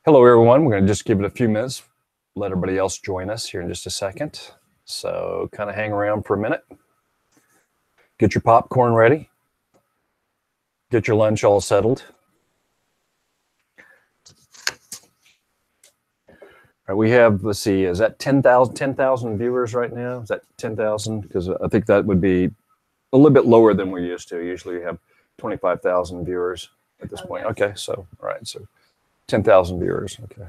Hello, everyone. We're going to just give it a few minutes, let everybody else join us here in just a second. So kind of hang around for a minute. Get your popcorn ready. Get your lunch all settled. All right, we have, let's see, is that 10,000 viewers right now? Is that 10,000? Because I think that would be a little bit lower than we're used to. Usually we have 25,000 viewers at this point. Okay, so, all right, so 10,000 viewers, okay.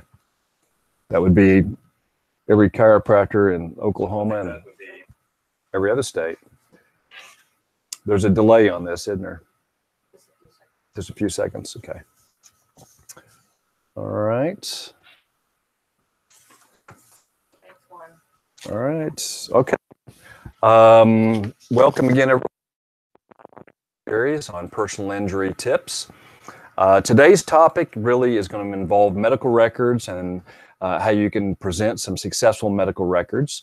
That would be every chiropractor in Oklahoma and every other state. There's a delay on this, isn't there? Just a few seconds, okay. All right. All right, okay. Welcome again, everyone. Series on personal injury tips. Today's topic really is going to involve medical records and how you can present some successful medical records.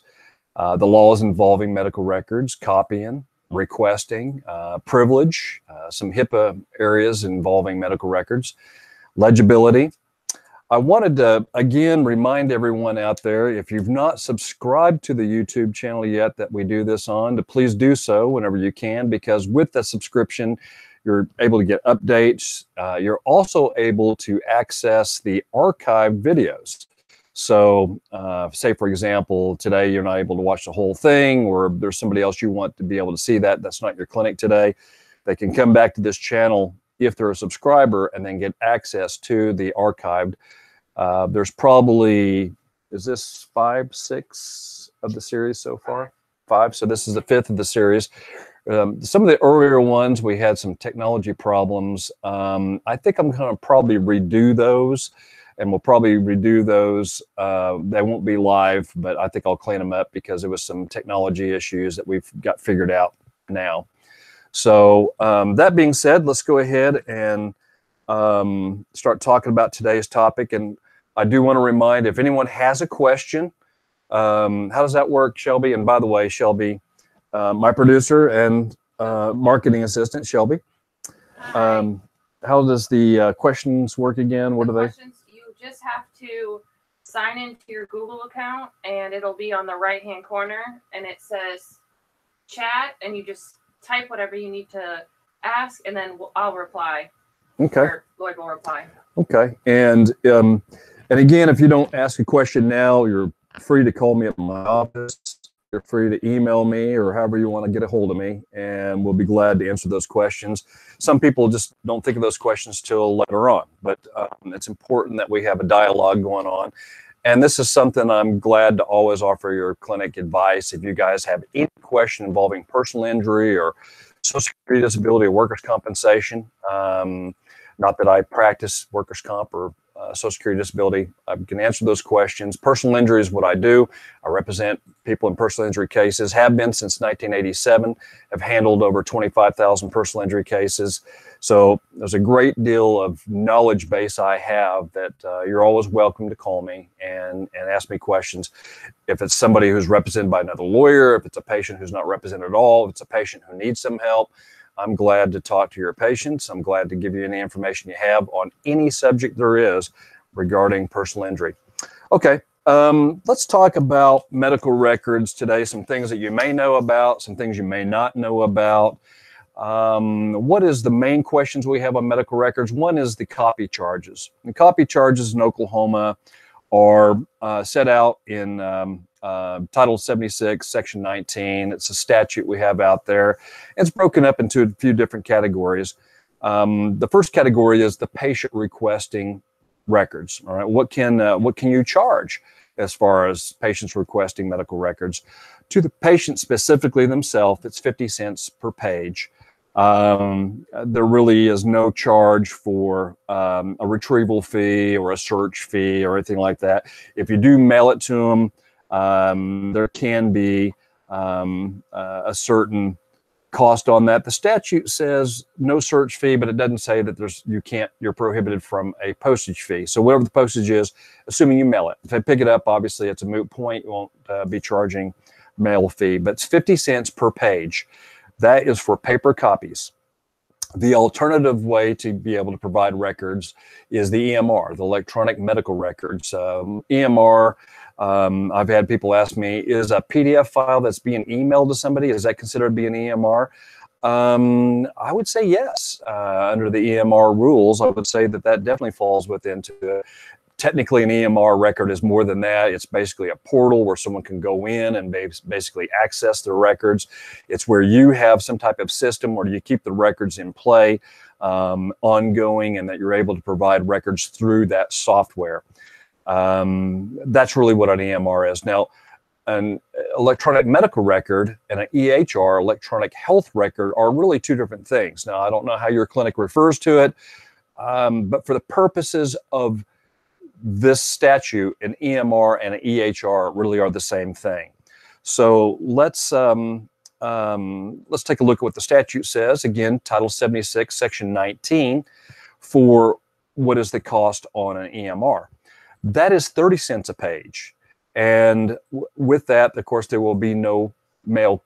The laws involving medical records, copying, requesting, privilege, some HIPAA areas involving medical records, legibility. I wanted to, again, remind everyone out there, if you've not subscribed to the YouTube channel yet that we do this on, to please do so whenever you can, because with the subscription, you're able to get updates. You're also able to access the archived videos. So say, for example, today you're not able to watch the whole thing, or there's somebody else you want to be able to see that's not your clinic today. They can come back to this channel if they're a subscriber and then get access to the archived. There's probably, is this 5, 6 of the series so far? 5, so this is the 5th of the series. Some of the earlier ones, we had some technology problems. I think I'm going to probably redo those, and we'll probably redo those. They won't be live, but I think I'll clean them up because there was some technology issues that we've got figured out now. So that being said, let's go ahead and start talking about today's topic. And I do want to remind, if anyone has a question, how does that work, Shelby? And by the way, Shelby, my producer and marketing assistant, Shelby. How does the questions work again? What are they? You just have to sign into your Google account, and it'll be on the right-hand corner, and it says chat, and you just type whatever you need to ask, and then I'll reply. Okay. Or Lloyd will reply. Okay. And again, if you don't ask a question now, you're free to call me at my office. You're free to email me or however you want to get a hold of me, and we'll be glad to answer those questions. Some people just don't think of those questions till later on, but it's important that we have a dialogue going on. And this is something I'm glad to always offer your clinic advice. If you guys have any question involving personal injury or Social Security disability or workers' compensation, not that I practice workers' comp or Social Security disability, I can answer those questions. Personal injury is what I do. I represent people in personal injury cases, have been since 1987, have handled over 25,000 personal injury cases. So there's a great deal of knowledge base I have that you're always welcome to call me and ask me questions. If it's somebody who's represented by another lawyer, if it's a patient who's not represented at all, if it's a patient who needs some help, I'm glad to talk to your patients. I'm glad to give you any information you have on any subject there is regarding personal injury. Okay, let's talk about medical records today, some things that you may know about, some things you may not know about. What is the main questions we have on medical records? One is the copy charges. The copy charges in Oklahoma are set out in Title 76, Section 19. It's a statute we have out there. It's broken up into a few different categories. The first category is the patient requesting records. All right, what can you charge as far as patients requesting medical records? To the patient specifically themselves, it's 50 cents per page. There really is no charge for a retrieval fee or a search fee or anything like that. If you do mail it to them, there can be a certain cost on that. The statute says no search fee, but it doesn't say that you're prohibited from a postage fee. So whatever the postage is, assuming you mail it. If they pick it up, obviously it's a moot point. You won't be charging mail fee, but it's 50 cents per page. That is for paper copies. The alternative way to be able to provide records is the EMR, the electronic medical records. EMR, I've had people ask me, is a PDF file that's being emailed to somebody, is that considered to be an EMR? I would say yes. Under the EMR rules, I would say that that definitely falls within it. Technically, an EMR record is more than that. It's basically a portal where someone can go in and basically access their records. It's where you have some type of system where you keep the records in play, ongoing, and that you're able to provide records through that software. That's really what an EMR is. Now, an electronic medical record and an EHR, electronic health record, are really two different things. Now, I don't know how your clinic refers to it, but for the purposes of this statute, an EMR and an EHR really are the same thing. So let's take a look at what the statute says. Again, Title 76, Section 19, for what is the cost on an EMR. That is 30 cents a page. And with that, of course, there will be no mail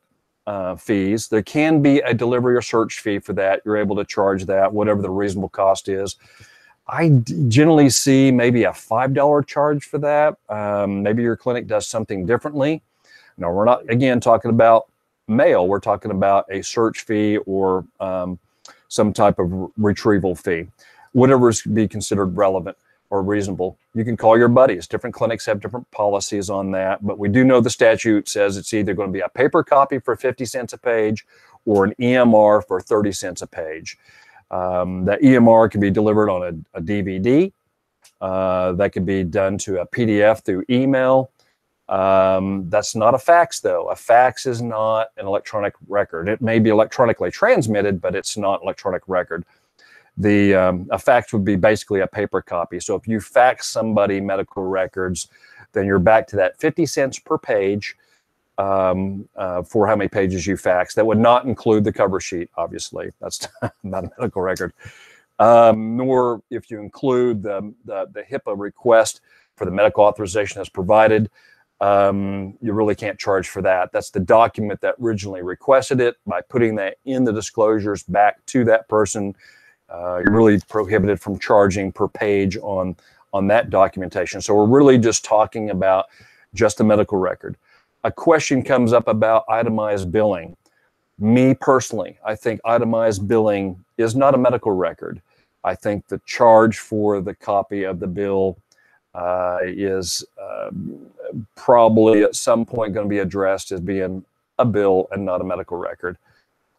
fees. There can be a delivery or search fee for that. You're able to charge that, whatever the reasonable cost is. I generally see maybe a $5 charge for that. Maybe your clinic does something differently. No, we're not, again, talking about mail. We're talking about a search fee or some type of retrieval fee. Whatever is be considered relevant or reasonable. You can call your buddies. Different clinics have different policies on that, but we do know the statute says it's either going to be a paper copy for 50 cents a page or an EMR for 30 cents a page. That EMR can be delivered on a DVD. That can be done to a PDF through email. That's not a fax, though. A fax is not an electronic record. It may be electronically transmitted, but it's not electronic record. A fax would be basically a paper copy. So if you fax somebody medical records, then you're back to that 50 cents per page for how many pages you fax. That would not include the cover sheet, obviously. That's not a medical record. Nor if you include the HIPAA request for the medical authorization that's provided, you really can't charge for that. That's the document that originally requested it. By putting that in the disclosures back to that person, you're really prohibited from charging per page on that documentation. So we're really just talking about just a medical record. A question comes up about itemized billing. Me personally, I think itemized billing is not a medical record. I think the charge for the copy of the bill is probably at some point going to be addressed as being a bill and not a medical record.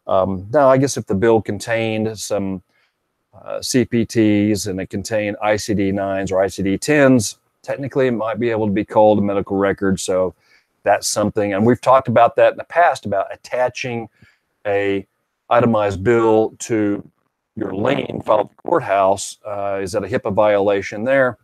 Now, I guess if the bill contained some CPTs and it contained ICD-9s or ICD-10s, technically it might be able to be called a medical record. So that's something, and we've talked about that in the past, about attaching a itemized bill to your lien filed at the courthouse. Is that a HIPAA violation there?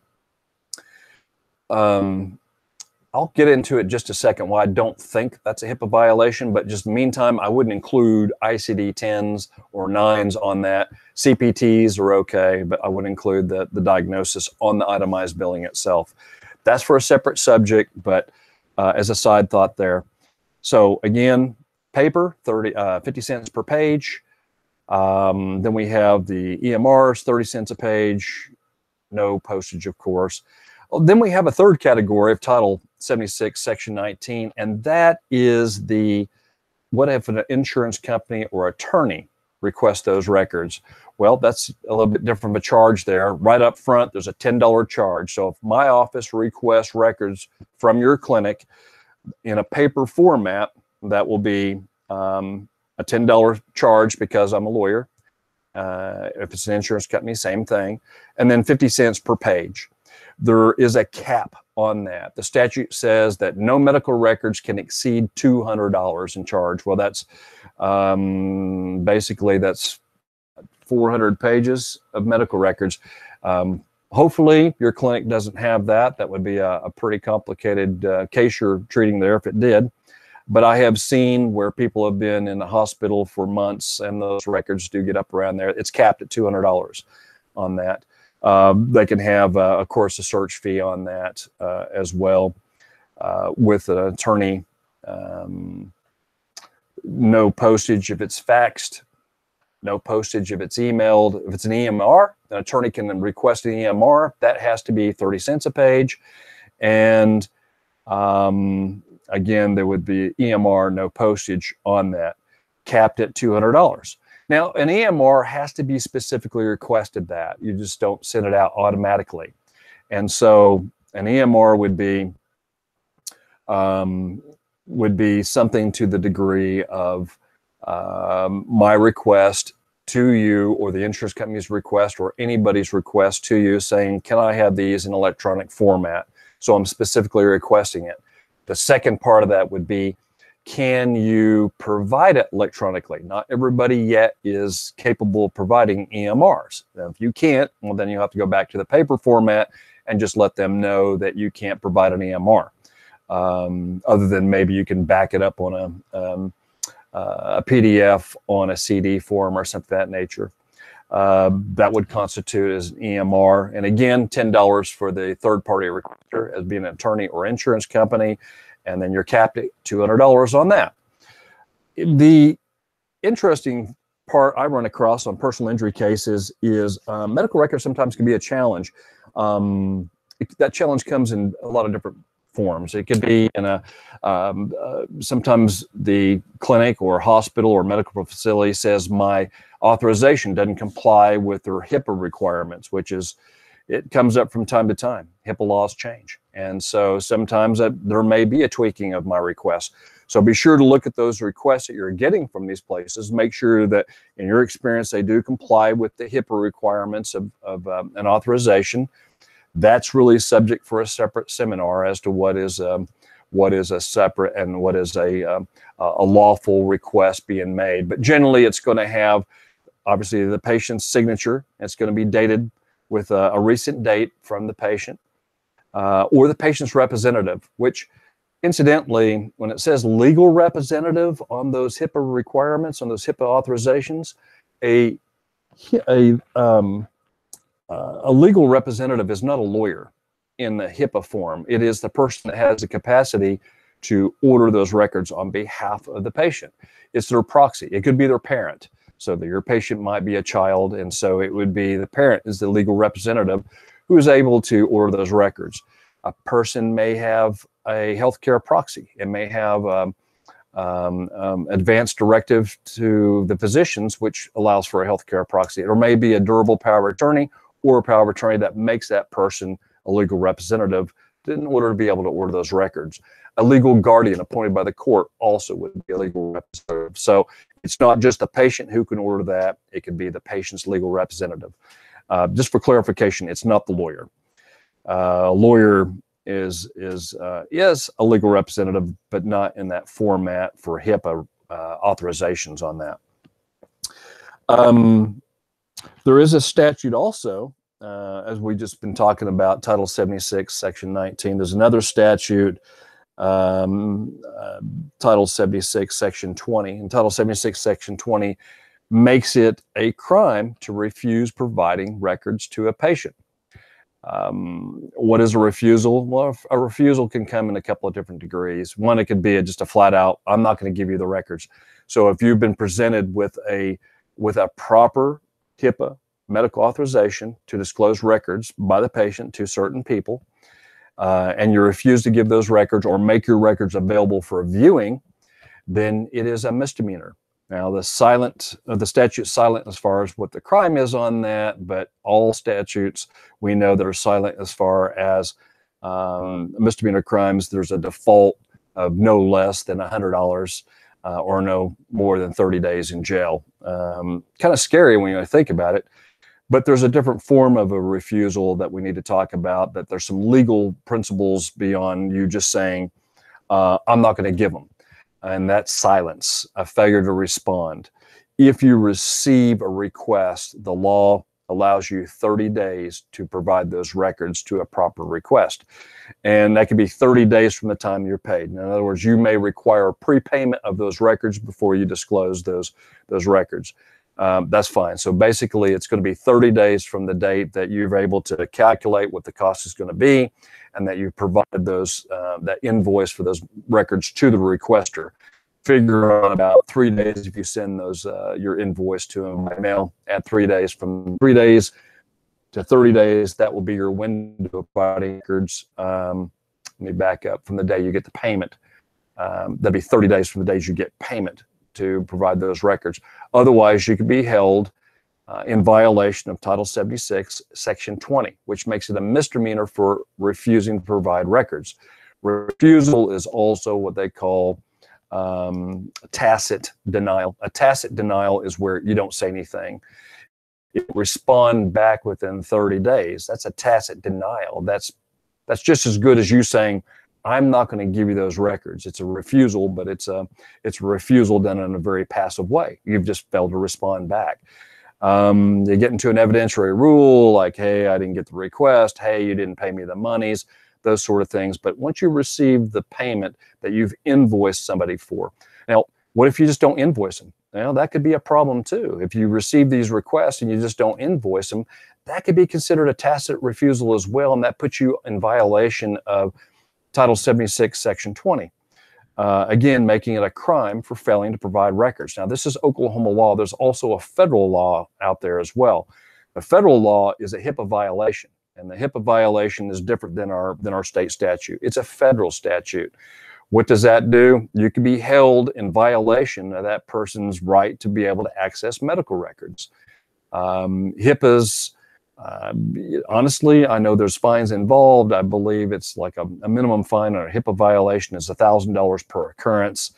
I'll get into it in just a second why I don't think that's a HIPAA violation, but just in the meantime, I wouldn't include ICD-10s or 9s on that. CPTs are okay, but I wouldn't include the diagnosis on the itemized billing itself. That's for a separate subject, but as a side thought there. So again, paper, 50 cents per page. Then we have the EMRs, 30 cents a page, no postage, of course. Then we have a third category of Title 76, Section 19, and that is what if an insurance company or attorney requests those records? Well, that's a little bit different of a charge there. Right up front, there's a $10 charge. So if my office requests records from your clinic in a paper format, that will be a $10 charge because I'm a lawyer. If it's an insurance company, same thing. And then 50 cents per page. There is a cap on that. The statute says that no medical records can exceed $200 in charge. Well, that's basically that's 400 pages of medical records. Hopefully your clinic doesn't have that. That would be a pretty complicated case you're treating there if it did. But I have seen where people have been in the hospital for months and those records do get up around there. It's capped at $200 on that. They can have, of course, a search fee on that as well with an attorney. No postage if it's faxed. no postage if it's emailed. If it's an EMR, an attorney can then request an EMR. That has to be 30 cents a page. And again, there would be EMR, no postage on that, capped at $200. Now, an EMR has to be specifically requested that. You just don't send it out automatically. And so an EMR would be something to the degree of my request to you, or the insurance company's request, or anybody's request to you saying, can I have these in electronic format? So I'm specifically requesting it. The second part of that would be, can you provide it electronically? Not everybody yet is capable of providing EMRs. Now, if you can't, well, then you have to go back to the paper format and just let them know that you can't provide an EMR. Other than maybe you can back it up on a PDF on a CD form or something of that nature. That would constitute as an EMR. And again, $10 for the third-party requester as being an attorney or insurance company, and then you're capped at $200 on that. The interesting part I run across on personal injury cases is medical records sometimes can be a challenge. That challenge comes in a lot of different forms. It could be in a sometimes the clinic or hospital or medical facility says my authorization doesn't comply with their HIPAA requirements, which is, it comes up from time to time. HIPAA laws change, and so sometimes there may be a tweaking of my request. So be sure to look at those requests that you're getting from these places. Make sure that in your experience they do comply with the HIPAA requirements of an authorization. That's really subject for a separate seminar as to what is a separate and what is a lawful request being made. But generally, it's going to have obviously the patient's signature. It's going to be dated with a recent date from the patient or the patient's representative, which incidentally, when it says legal representative on those HIPAA requirements, on those HIPAA authorizations, a legal representative is not a lawyer in the HIPAA form. It is the person that has the capacity to order those records on behalf of the patient. It's their proxy. It could be their parent. So that your patient might be a child, and so it would be the parent is the legal representative who is able to order those records. A person may have a healthcare proxy. It may have advanced directive to the physicians, which allows for a healthcare proxy. Or may be a durable power of attorney or a power of attorney that makes that person a legal representative in order to be able to order those records. A legal guardian appointed by the court also would be a legal representative. So it's not just the patient who can order that. It could be the patient's legal representative. Just for clarification, it's not the lawyer. A lawyer is a legal representative, but not in that format for HIPAA authorizations on that. There is a statute also, as we just been talking about, Title 76, Section 19. There's another statute, Title 76, Section 20. And Title 76, Section 20 makes it a crime to refuse providing records to a patient. What is a refusal? Well, a refusal can come in a couple of different degrees. One, it could be just a flat out, I'm not going to give you the records. So if you've been presented with a proper HIPAA medical authorization to disclose records by the patient to certain people, and you refuse to give those records or make your records available for viewing, then it is a misdemeanor. Now, the statute's silent as far as what the crime is on that, but all statutes we know that are silent as far as misdemeanor crimes. There's a default of no less than $100 or no more than 30 days in jail. Kind of scary when you think about it, but there's a different form of a refusal that we need to talk about, that there's some legal principles beyond you just saying, I'm not going to give them. And that's silence, a failure to respond. If you receive a request, the law allows you 30 days to provide those records to a proper request. And that could be 30 days from the time you're paid. In other words, you may require prepayment of those records before you disclose those records. That's fine. So basically, it's going to be 30 days from the date that you're able to calculate what the cost is going to be, and that you provided those that invoice for those records to the requester. figure on about 3 days if you send those your invoice to them by mail. At 3 days, from 3 days to 30 days, that will be your window of providing records. Let me back up from the day you get the payment. That'd be 30 days from the days you get payment to provide those records. Otherwise, you could be held in violation of Title 76, Section 20, which makes it a misdemeanor for refusing to provide records. Refusal is also what they call tacit denial. A tacit denial is where you don't say anything. You respond back within 30 days. That's a tacit denial. That's just as good as you saying, I'm not going to give you those records. It's a refusal, but it's a refusal done in a very passive way. You've just failed to respond back. You get into an evidentiary rule like, hey, I didn't get the request. Hey, you didn't pay me the monies, those sort of things. But once you receive the payment that you've invoiced somebody for, now, what if you just don't invoice them? Well, that could be a problem too. If you receive these requests and you just don't invoice them, that could be considered a tacit refusal as well, and that puts you in violation of Title 76, Section 20. Again, making it a crime for failing to provide records. Now, this is Oklahoma law. There's also a federal law out there as well. The federal law is a HIPAA violation, and the HIPAA violation is different than our state statute. It's a federal statute. What does that do? You can be held in violation of that person's right to be able to access medical records. HIPAA's, honestly, I know there's fines involved. I believe it's like a minimum fine on a HIPAA violation is $1,000 per occurrence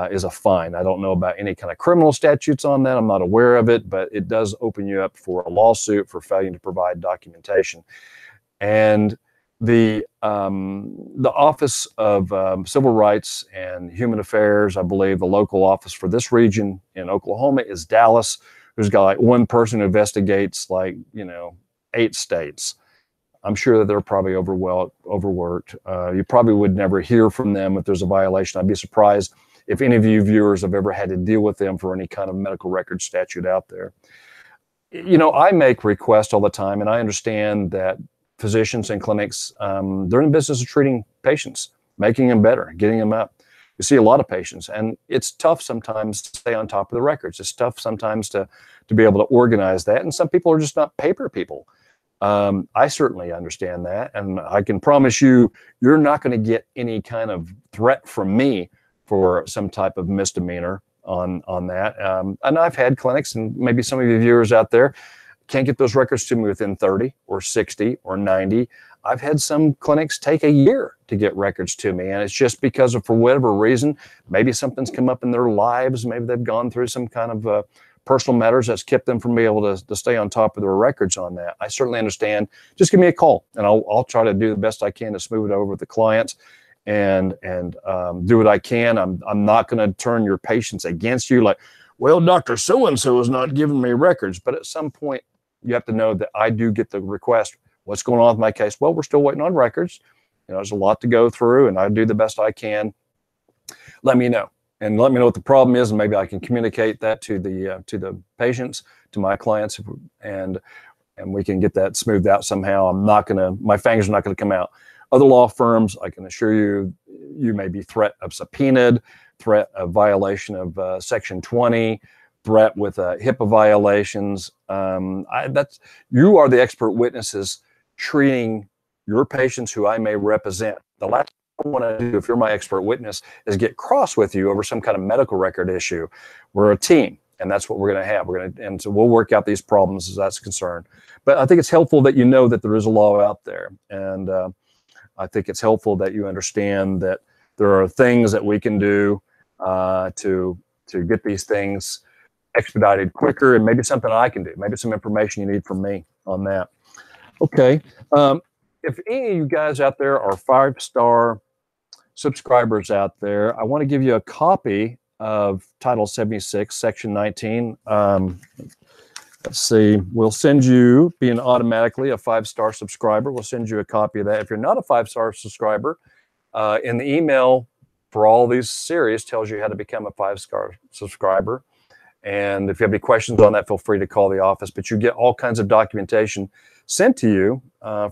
is a fine. I don't know about any kind of criminal statutes on that. I'm not aware of it, but it does open you up for a lawsuit for failing to provide documentation. And the Office of Civil Rights and Human Affairs, I believe the local office for this region in Oklahoma is Dallas. There's got like one person who investigates 8 states. I'm sure that they're probably overworked. You probably would never hear from them if there's a violation. I'd be surprised if any of you viewers have ever had to deal with them for any kind of medical record statute out there. I make requests all the time, and I understand that physicians and clinics, they're in the business of treating patients, making them better, getting them up. You see a lot of patients, and it's tough sometimes to stay on top of the records. It's tough sometimes to be able to organize that, and some people are just not paper people. I certainly understand that, and I can promise you, you're not going to get any kind of threat from me for some type of misdemeanor on that. And I've had clinics, and maybe some of you viewers out there can't get those records to me within 30 or 60 or 90. I've had some clinics take a year to get records to me, and it's just because of, for whatever reason, maybe something's come up in their lives, maybe they've gone through some kind of personal matters that's kept them from being able to stay on top of their records on that. I certainly understand. Just give me a call, and I'll try to do the best I can to smooth it over with the clients and do what I can. I'm not going to turn your patients against you like, well, Dr. So-and-so is not giving me records. But at some point, you have to know that I do get the request. What's going on with my case? Well, we're still waiting on records. There's a lot to go through, and I do the best I can. Let me know, and let me know what the problem is, and maybe I can communicate that to the patients, to my clients, and we can get that smoothed out somehow. My fingers are not gonna come out. Other law firms, I can assure you, you may be threat of subpoenaed, threat of violation of Section 20, threat with HIPAA violations. You are the expert witnesses treating your patients who I may represent. The last thing I want to do, if you're my expert witness, is get cross with you over some kind of medical record issue. We're a team, and that's what we're going to have. And so we'll work out these problems as that's concerned. But I think it's helpful that you know that there is a law out there, and I think it's helpful that you understand that there are things that we can do to get these things expedited quicker, and maybe something I can do, maybe some information you need from me on that. Okay. If any of you guys out there are 5-star subscribers out there, I want to give you a copy of Title 76, Section 19. Let's see, we'll send you, being automatically a 5-star subscriber, we'll send you a copy of that. If you're not a 5-star subscriber, in the email for all these series tells you how to become a 5-star subscriber. And if you have any questions on that, feel free to call the office. But you get all kinds of documentation sent to you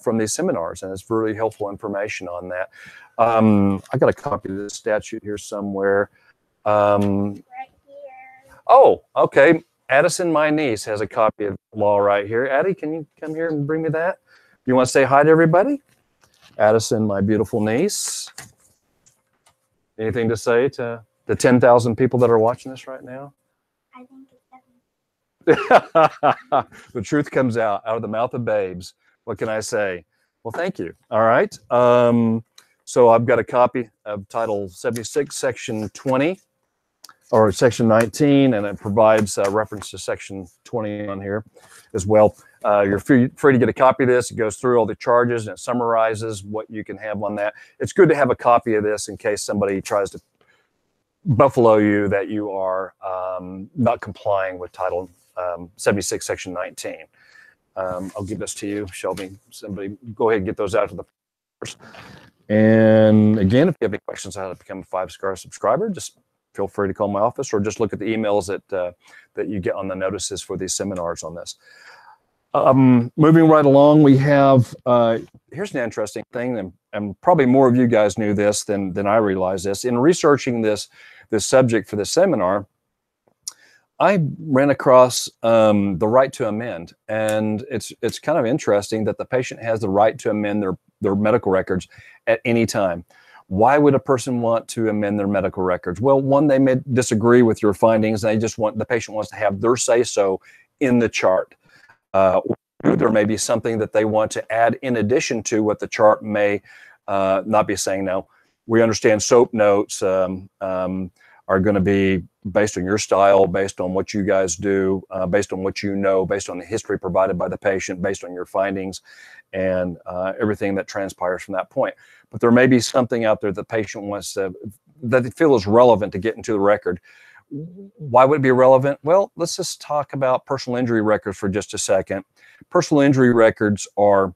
from these seminars, and it's really helpful information on that. I got a copy of this statute here somewhere. Um, Right here. oh, okay. Addison, my niece, has a copy of law right here. Addie, can you come here and bring me that? You want to say hi to everybody? Addison, my beautiful niece. Anything to say to the 10,000 people that are watching this right now? I think it's 7. The truth comes out of the mouth of babes. What can I say? Well, thank you. All right. So I've got a copy of Title 76, Section 20, or Section 19, and it provides reference to Section 20 on here as well. You're free to get a copy of this. It goes through all the charges and it summarizes what you can have on that. It's good to have a copy of this in case somebody tries to buffalo you that you are not complying with Title 76, Section 19. I'll give this to you, Shelby. Somebody go ahead and get those out to the first. And again, if you have any questions on how to become a 5-star subscriber, just feel free to call my office or just look at the emails that you get on the notices for these seminars on this. Moving right along, we have, here's an interesting thing, and probably more of you guys knew this than I realized this. In researching this subject for the seminar, I ran across the right to amend, and it's kind of interesting that the patient has the right to amend their medical records at any time. Why would a person want to amend their medical records? Well, one, they may disagree with your findings, and the patient wants to have their say-so in the chart. There may be something that they want to add in addition to what the chart may not be saying. Now, we understand SOAP notes are going to be based on your style, based on what you guys do, based on what you know, based on the history provided by the patient, based on your findings, and everything that transpires from that point. But there may be something out there the patient wants to, that they feel is relevant to get into the record. Why would it be relevant? Well, let's just talk about personal injury records for just a second. Personal injury records are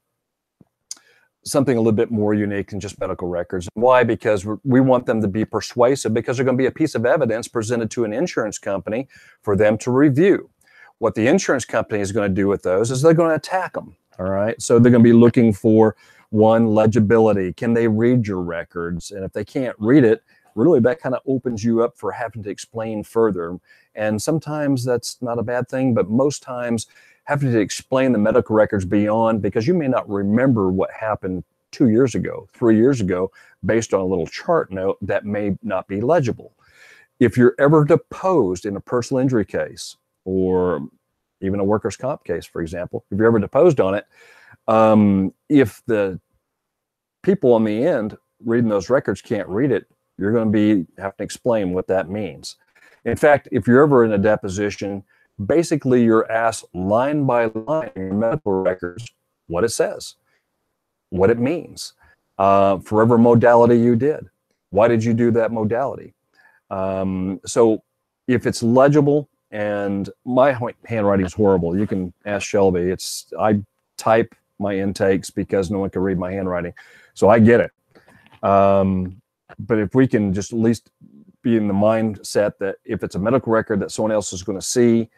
something a little bit more unique than just medical records. Why? Because we want them to be persuasive, because they're going to be a piece of evidence presented to an insurance company for them to review. What the insurance company is going to do with those is they're going to attack them. All right. So they're going to be looking for, one, legibility. Can they read your records? And if they can't read it, really that kind of opens you up for having to explain further. And sometimes that's not a bad thing, but most times having to explain the medical records beyond, because you may not remember what happened 2 years ago, 3 years ago, based on a little chart note that may not be legible. If you're ever deposed in a personal injury case, or even a workers' comp case, for example, if you're ever deposed on it, if the people on the end reading those records can't read it, you're going to be having to explain what that means. In fact, if you're ever in a deposition, basically you're asked line by line in your medical records what it says, what it means, for whatever modality you did. Why did you do that modality? So if it's legible, and my handwriting is horrible. You can ask Shelby. I type my intakes because no one can read my handwriting. So I get it. But if we can just at least be in the mindset that if it's a medical record that someone else is going to see,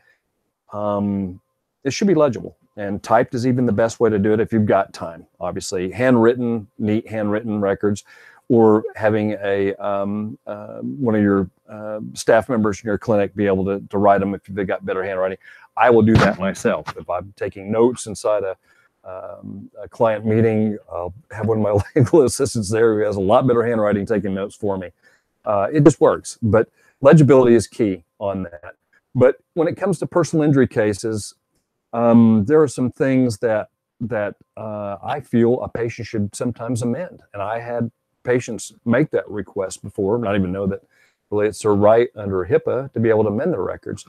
it should be legible. And typed is even the best way to do it if you've got time. Obviously, handwritten, neat handwritten records, or having a one of your staff members in your clinic be able to write them if they've got better handwriting. I will do that myself. If I'm taking notes inside a client meeting, I'll have one of my legal assistants there who has a lot better handwriting taking notes for me. It just works, but legibility is key on that. But when it comes to personal injury cases, there are some things that I feel a patient should sometimes amend. And I had patients make that request before, not even know that really it's their right under HIPAA to be able to amend their records.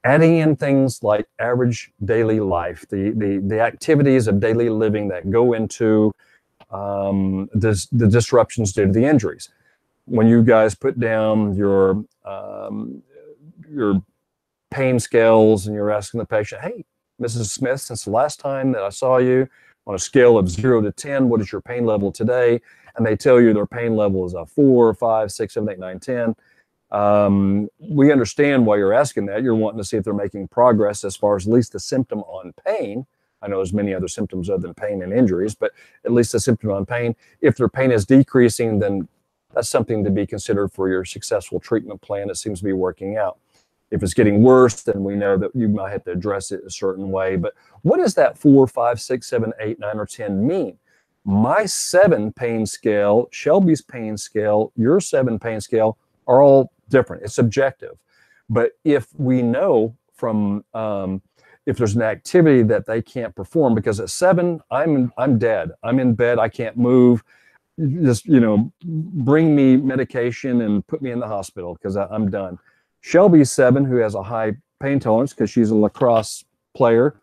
Adding in things like average daily life, the activities of daily living that go into the disruptions due to the injuries. When you guys put down your pain scales and you're asking the patient, hey, Mrs. Smith, since the last time that I saw you, on a scale of 0 to 10, what is your pain level today? And they tell you their pain level is a 4, 5, 6, 7, 8, 9, 10. We understand why you're asking that. You're wanting to see if they're making progress as far as at least the symptom on pain. I know there's many other symptoms other than pain and injuries, but at least the symptom on pain. If their pain is decreasing, then that's something to be considered for your successful treatment plan. It seems to be working out. If it's getting worse, then we know that you might have to address it a certain way. But what does that 4, 5, 6, 7, 8, 9, or 10 mean? My 7 pain scale, Shelby's pain scale, your 7 pain scale are all different. It's subjective. But if we know from if there's an activity that they can't perform, because at 7, I'm dead. I'm in bed. I can't move. Just, bring me medication and put me in the hospital because I'm done. Shelby's 7, who has a high pain tolerance because she's a lacrosse player.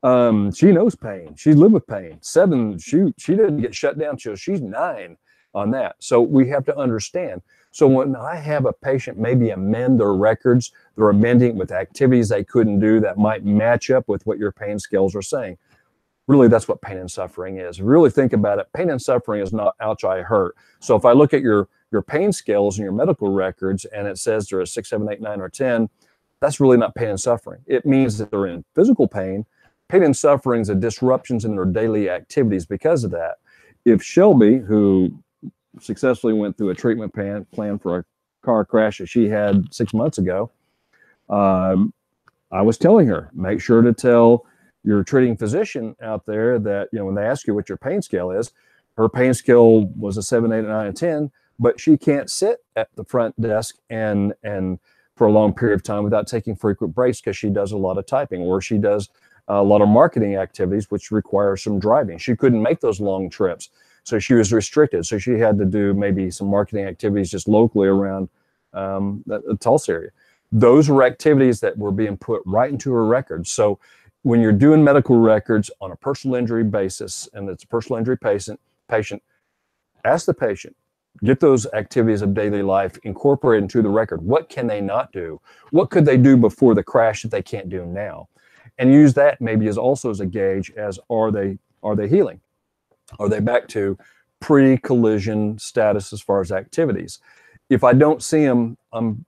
She knows pain. She lived with pain. 7, she didn't get shut down till she's 9 on that. So we have to understand. So when I have a patient maybe amend their records, they're amending with activities they couldn't do that might match up with what your pain scales are saying. Really, that's what pain and suffering is. Really think about it. Pain and suffering is not ouch, I hurt. So if I look at your pain scales and your medical records and it says they're a 6, 7, 8, 9, or 10, that's really not pain and suffering. It means that they're in physical pain. Pain and suffering is a disruptions in their daily activities because of that. If Shelby, who successfully went through a treatment plan for a car crash that she had 6 months ago, I was telling her, make sure to tell your treating physician out there that, when they ask you what your pain scale is, her pain scale was a 7, 8, 9, and 10, but she can't sit at the front desk and for a long period of time without taking frequent breaks because she does a lot of typing or she does a lot of marketing activities, which require some driving. She couldn't make those long trips. So she was restricted. So she had to do maybe some marketing activities just locally around the Tulsa area. Those were activities that were being put right into her records. So when you're doing medical records on a personal injury basis, and it's a personal injury patient, ask the patient, get those activities of daily life incorporated into the record. What can they not do? What could they do before the crash that they can't do now? And use that maybe as also as a gauge as are they healing? Are they back to pre-collision status as far as activities? If I don't see them, I'm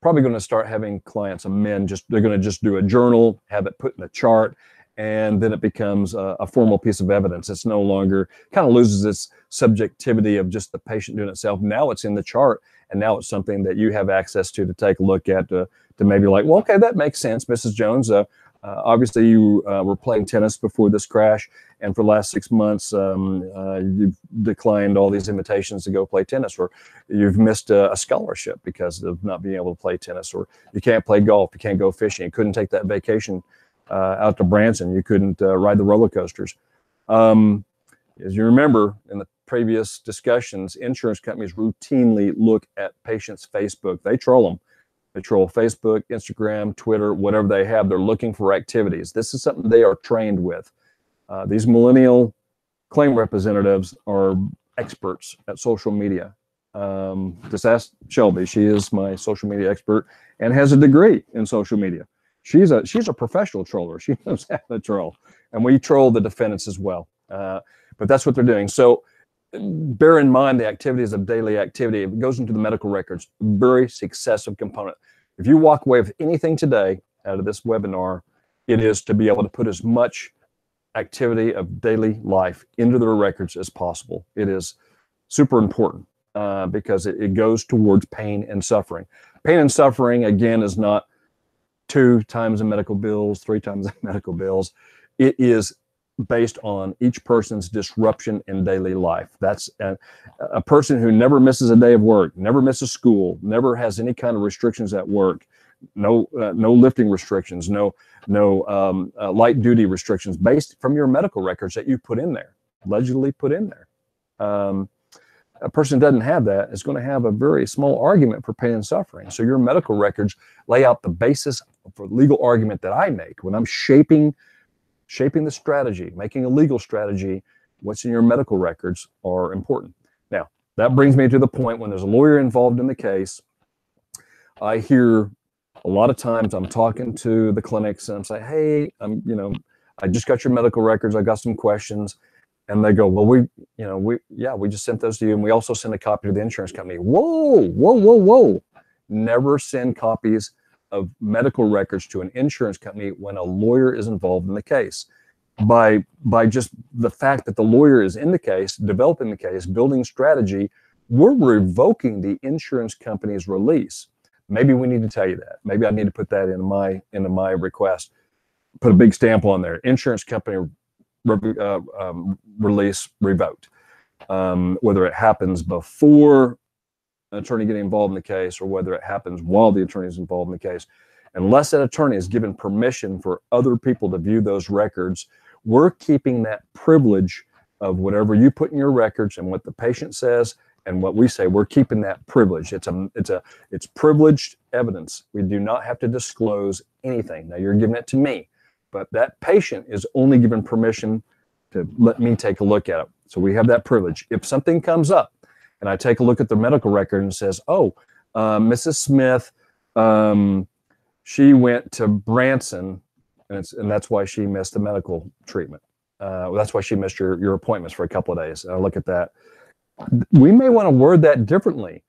probably going to start having clients amend. They're going to just do a journal, have it put in a chart, and then it becomes a formal piece of evidence. It's no longer, kind of loses its subjectivity of just the patient doing it itself. Now it's in the chart, and now it's something that you have access to take a look at to maybe like, well, okay, that makes sense, Mrs. Jones. Obviously, you were playing tennis before this crash, and for the last 6 months, you've declined all these invitations to go play tennis, or you've missed a scholarship because of not being able to play tennis, or you can't play golf, you can't go fishing, you couldn't take that vacation out to Branson, you couldn't ride the roller coasters. As you remember in the previous discussions, insurance companies routinely look at patients' Facebook. They troll them. They troll Facebook, Instagram, Twitter, whatever they have. They're looking for activities. This is something they are trained with. These millennial claim representatives are experts at social media. Just ask Shelby. She is my social media expert and has a degree in social media. She's a professional troller. She knows how to troll. And we troll the defendants as well. But that's what they're doing. So bear in mind the activities of daily activity. It goes into the medical records, very successive component. If you walk away with anything today out of this webinar, it is to be able to put as much activity of daily life into their records as possible. It is super important because it goes towards pain and suffering. Pain and suffering, again, is not 2 times the medical bills, 3 times the medical bills. It is based on each person's disruption in daily life. That's a person who never misses a day of work, never misses school, never has any kind of restrictions at work, no lifting restrictions, no light duty restrictions based from your medical records that you put in there, allegedly put in there. A person who doesn't have that is going to have a very small argument for pain and suffering. So your medical records lay out the basis for legal argument that I make when I'm shaping the strategy, making a legal strategy. What's in your medical records are important. Now, that brings me to the point when there's a lawyer involved in the case. I hear a lot of times I'm talking to the clinics and I'm saying, hey, I just got your medical records. I got some questions. And they go, well, we just sent those to you. And we also sent a copy to the insurance company. Whoa. Never send copies of medical records to an insurance company when a lawyer is involved in the case. By just the fact that the lawyer is in the case, developing the case, building strategy, we're revoking the insurance company's release. Maybe we need to tell you that. Maybe I need to put that into my request. Put a big stamp on there. Insurance company release revoked. Whether it happens before an attorney getting involved in the case or whether it happens while the attorney is involved in the case, unless that attorney is given permission for other people to view those records, we're keeping that privilege of whatever you put in your records and what the patient says and what we say. We're keeping that privilege. It's privileged evidence. We do not have to disclose anything. Now you're giving it to me, but that patient is only given permission to let me take a look at it. So we have that privilege. If something comes up and I take a look at the medical record and says, oh, Mrs. Smith, she went to Branson and that's why she missed the medical treatment. That's why she missed your appointments for a couple of days. And I look at that. We may want to word that differently.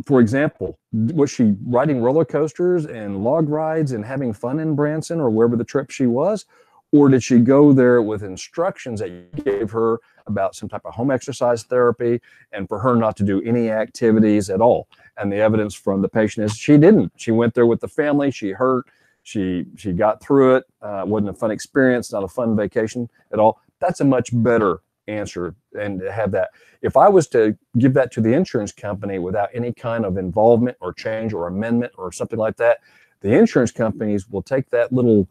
For example, was she riding roller coasters and log rides and having fun in Branson or wherever the trip she was? Or did she go there with instructions that you gave her about some type of home exercise therapy and for her not to do any activities at all? And the evidence from the patient is she didn't. She went there with the family. She hurt. She got through it. Wasn't a fun experience, not a fun vacation at all. That's a much better answer and to have that. If I was to give that to the insurance company without any kind of involvement or change or amendment or something like that, the insurance companies will take that little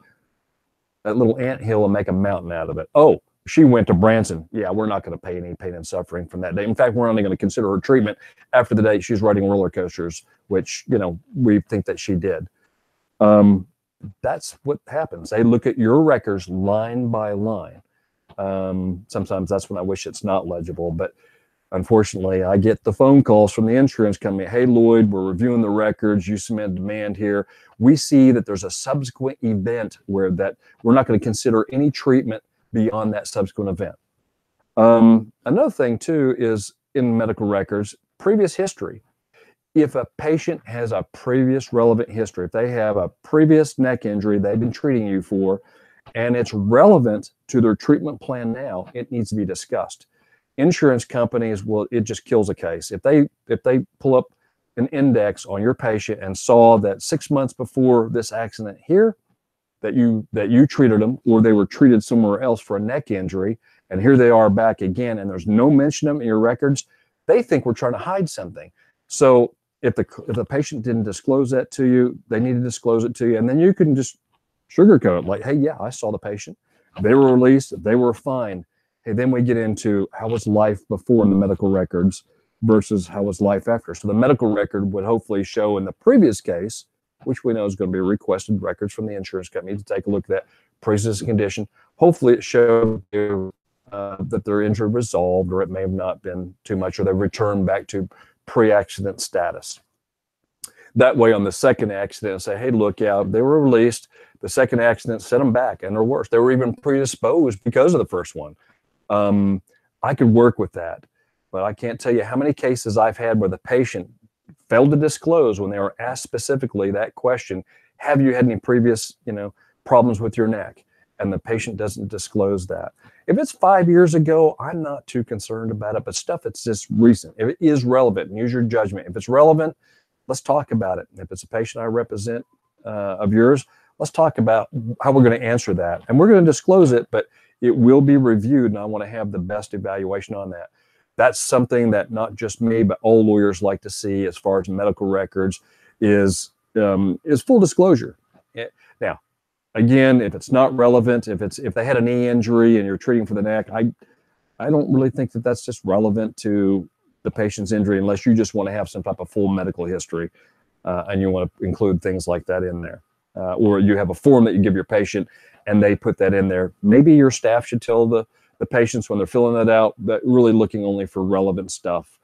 anthill and make a mountain out of it. Oh, she went to Branson. Yeah, we're not going to pay any pain and suffering from that day. In fact, we're only going to consider her treatment after the day she's riding roller coasters, which, we think that she did. That's what happens. They look at your records line by line. Sometimes that's when I wish it's not legible, but unfortunately I get the phone calls from the insurance company. Hey, Lloyd, we're reviewing the records. You submitted demand here. We see that there's a subsequent event where that we're not going to consider any treatment beyond that subsequent event. Another thing too is in medical records, previous history. If a patient has a previous relevant history, if they have a previous neck injury they've been treating you for, and it's relevant to their treatment plan now, it needs to be discussed. Insurance companies it just kills a case. If they pull up an index on your patient and saw that 6 months before this accident here, that you treated them, or they were treated somewhere else for a neck injury, and here they are back again, and there's no mention of them in your records, they think we're trying to hide something. So if the patient didn't disclose that to you, they need to disclose it to you, and then you can just sugarcoat it like, hey, yeah, I saw the patient. They were released. They were fine. Hey, then we get into how was life before in the medical records versus how was life after. So the medical record would hopefully show in the previous case, which we know is going to be requested records from the insurance company to take a look at that pre-existing condition. Hopefully it showed that their injury resolved, or it may have not been too much, or they returned back to pre-accident status. That way on the second accident, say, hey, look out, they were released. The second accident set them back and they're worse. They were even predisposed because of the first one. I could work with that, but I can't tell you how many cases I've had where the patient failed to disclose when they were asked specifically that question, have you had any previous, problems with your neck? And the patient doesn't disclose that. If it's 5 years ago, I'm not too concerned about it, but stuff that's just recent, if it is relevant, use your judgment. If it's relevant, let's talk about it. If it's a patient I represent of yours, let's talk about how we're going to answer that. And we're going to disclose it, but it will be reviewed, and I want to have the best evaluation on that. That's something that not just me, but all lawyers like to see as far as medical records is full disclosure. Now, again, if it's not relevant, if they had a knee injury and you're treating for the neck, I don't really think that that's just relevant to the patient's injury unless you just want to have some type of full medical history and you want to include things like that in there. Or you have a form that you give your patient and they put that in there. Maybe your staff should tell the patients when they're filling that out that really looking only for relevant stuff.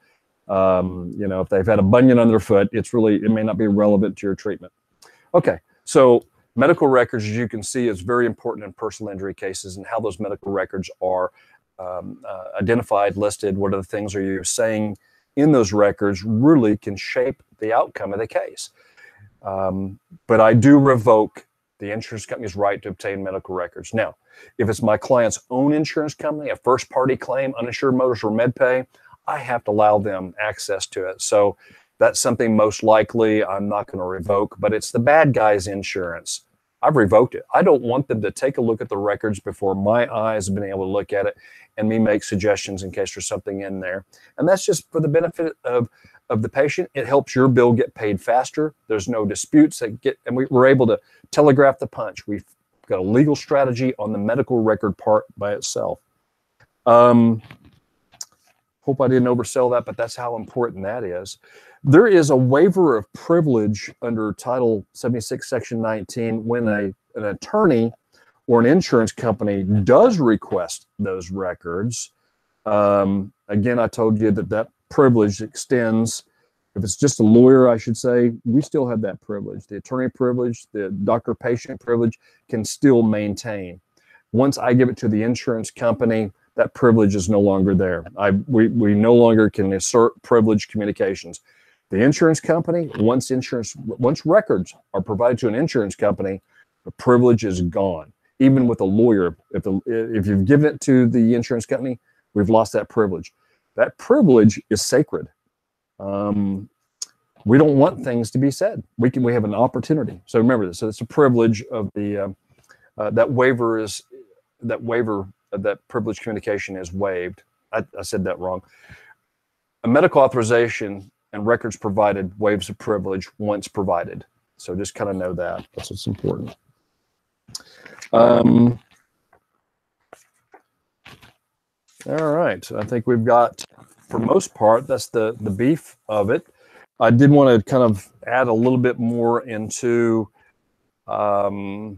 If they've had a bunion on their foot, it may not be relevant to your treatment. Okay, so medical records, as you can see, is very important in personal injury cases, and how those medical records are identified, listed, what are the things are you saying in those records really can shape the outcome of the case. But I do revoke the insurance company's right to obtain medical records. Now, if it's my client's own insurance company, a first-party claim, uninsured motorist or MedPay, I have to allow them access to it. So that's something most likely I'm not going to revoke, but it's the bad guy's insurance. I've revoked it. I don't want them to take a look at the records before my eyes have been able to look at it and me make suggestions in case there's something in there. And that's just for the benefit of the patient. It helps your bill get paid faster. There's no disputes and we're able to telegraph the punch. We've got a legal strategy on the medical record part by itself. Hope I didn't oversell that, but that's how important that is. There is a waiver of privilege under Title 76, Section 19 when an attorney or an insurance company does request those records. Again, I told you that privilege extends. If it's just a lawyer, I should say, we still have that privilege. The attorney privilege, the doctor-patient privilege can still maintain. Once I give it to the insurance company, that privilege is no longer there. We no longer can assert privileged communications. The insurance company, once records are provided to an insurance company, the privilege is gone. Even with a lawyer, if you've given it to the insurance company, we've lost that privilege. That privilege is sacred. We don't want things to be said. We have an opportunity. So remember this. So it's a privilege of the that privilege communication is waived. I said that wrong. A medical authorization and records provided waives a privilege once provided. So just kind of know that. That's what's important. All right. I think we've got, for most part, that's the beef of it. I did want to kind of add a little bit more into the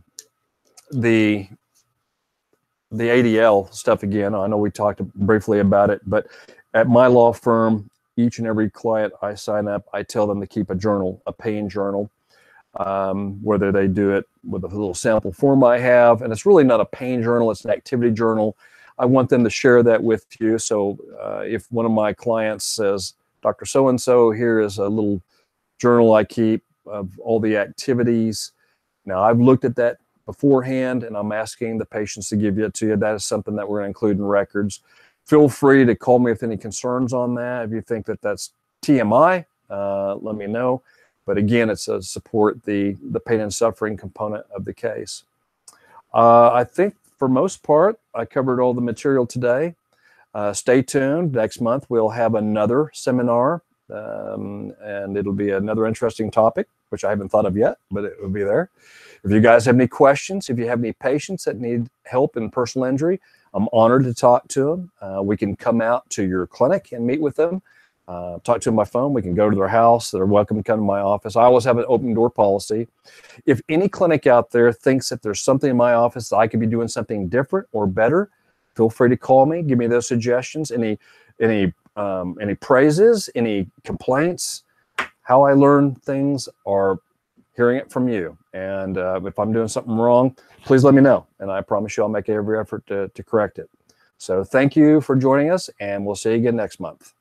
ADL stuff again. I know we talked briefly about it, but at my law firm, each and every client I sign up, I tell them to keep a journal, a pain journal, whether they do it with a little sample form I have. And it's really not a pain journal, it's an activity journal. I want them to share that with you. So if one of my clients says, Dr. So-and-so, here is a little journal I keep of all the activities. Now, I've looked at that beforehand, and I'm asking the patients to give it to you. That is something that we're going to include in records. Feel free to call me with any concerns on that. If you think that that's TMI, let me know. But again, it's to support the pain and suffering component of the case. I think for most part, I covered all the material today. Stay tuned. Next month, we'll have another seminar, and it'll be another interesting topic, which I haven't thought of yet, but it will be there. If you guys have any questions, if you have any patients that need help in personal injury, I'm honored to talk to them. We can come out to your clinic and meet with them, talk to them by phone. We can go to their house. They're welcome to come to my office. I always have an open door policy. If any clinic out there thinks that there's something in my office that I could be doing something different or better, feel free to call me. Give me those suggestions. Any praises, any complaints. How I learn things are hearing it from you. And if I'm doing something wrong, please let me know. And I promise you I'll make every effort to correct it. So thank you for joining us, and we'll see you again next month.